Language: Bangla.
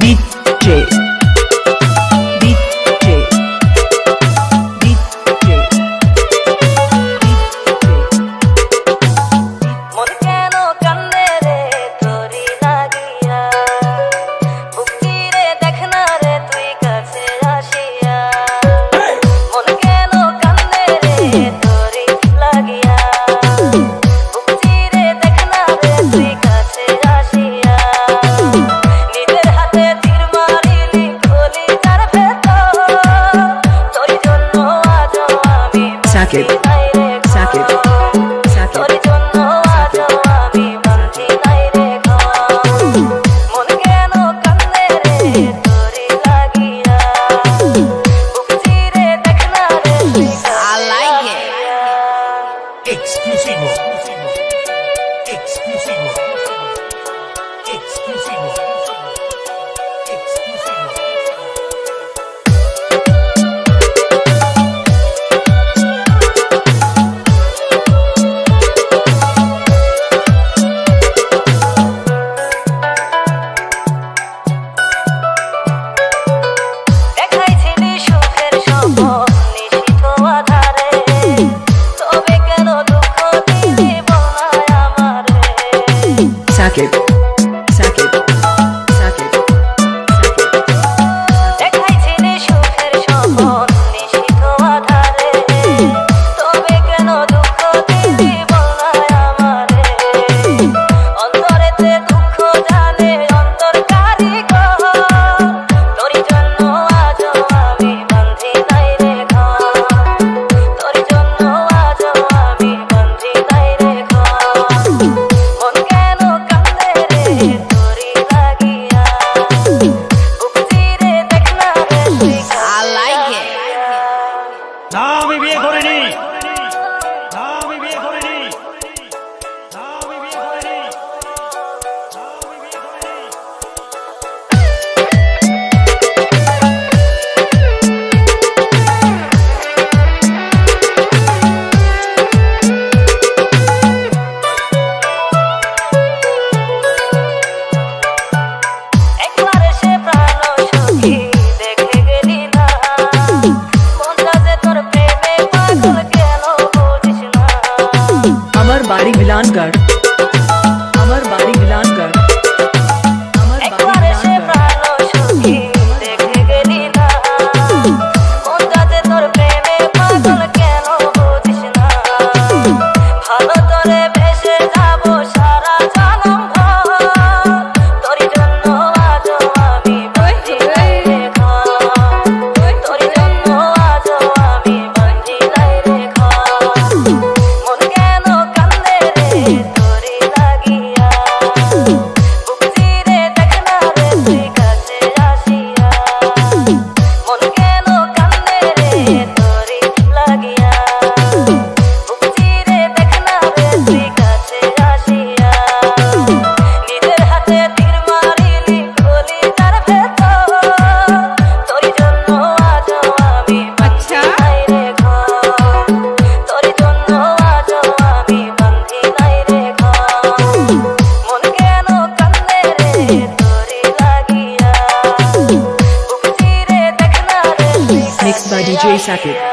DJ Sakit, sakit, sakit. I like it. Exclusivo. Exclusivo. Exclusivo. Sakit, sakit, sakit, sakit. দেখাইছিলি সুখের স্বপন নিশিত আধারে তবে কেন দুঃখ দিলি বল না আমারে অন্তরেতে দুঃখ জানে অন্তর কারিগর তোর জন্য আজও আমি বাঁধি নাই রে ঘর তোর জন্য আজও আমি বাঁধি নাই রে ঘর মন কেন কান্দে রে তোরি লাগিয়া বুক চিরে দেখ না রে তুই I like it. না আমি বিয়ে করিনি। না আমি বিয়ে করিনি। না আমি বিয়ে করিনি। না আমি বিয়ে করিনি। একবার এসে প্রাণ সুখী দেখে গেলি না মনটা যে তোর প্রেমে পাগল কেন বুঝিস না আমার বাড়ি মিলানগড়, আমার বাড়ি মিলানগড়, আমার একবার বাড়ি এসে মিলানগড়। প্রাণ সুখী দেখে গেলি না মনটা যে তোর প্রেমে পাগল কেন বুঝিস না ভালো তোরে ভেসে যাব সারা জনম ভর তোর জন্য আজও আমি বাঁধি নাই রে ঘর তোর জন্য আজও আমি বাঁধি নাই রে ঘর মন কেন কান্দে রে তোরি লাগিয়া বুক চিরে দেখ না রে তুই কাছে আসিয়া মন কেন কান্দে রে তোরি লাগিয়া বুক চিরে দেখ না রে তুই কাছে আসিয়া নিজের হাতে তীর মারিলি গলি তার ভেতর তোর জন্য আজও আমি বাঁধি নাই রে ঘর তোর জন্য আজও আমি বাঁধি নাই রে ঘর মন কেন কান্দে রে তোরি লাগিয়া বুক চিরে দেখ না রে তুই Mixed by DJ Sakit.